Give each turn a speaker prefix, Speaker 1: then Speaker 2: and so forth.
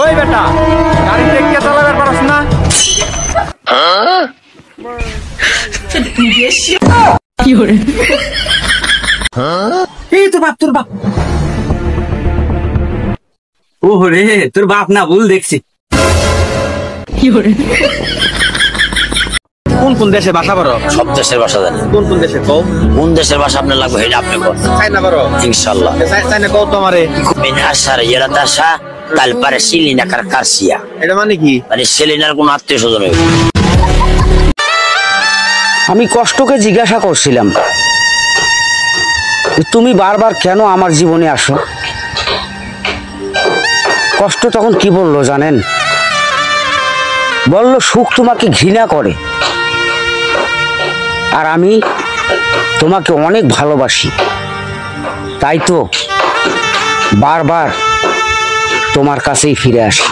Speaker 1: ওই বেটা গাড়ি টেকে চালাবার পারছ না?
Speaker 2: কি হরে
Speaker 3: এই তোর বাপ ও রে তোর বাপ না ভুল দেখছি।
Speaker 2: কি হরে
Speaker 1: কোন কোন দেশে ভাষা পারো?
Speaker 4: সব দেশের ভাষা জানি।
Speaker 1: কোন কোন দেশে কও?
Speaker 4: কোন দেশের ভাষা আপনার লাগবে এটা আপনি বলেন।
Speaker 1: চাইনা পারো?
Speaker 4: ইনশাআল্লাহ।
Speaker 1: চাইনা কও তোমারে।
Speaker 4: মিনাসার ইয়ারাতাসা তালপারে সিলিনা কারকাসিয়া।
Speaker 1: এটা মানে কি?
Speaker 4: মানে সেলিনার কোন আত্মীয়স্বজন হইবে।
Speaker 5: আমি কষ্টকে জিজ্ঞাসা করছিলাম তুমি বারবার কেন আমার জীবনে আসো। কষ্ট তখন কি বললো জানেন? বলল সুখ তোমাকে ঘৃণা করে আর আমি তোমাকে অনেক ভালোবাসি, তাই তো বারবার তোমার কাছেই ফিরে আসি।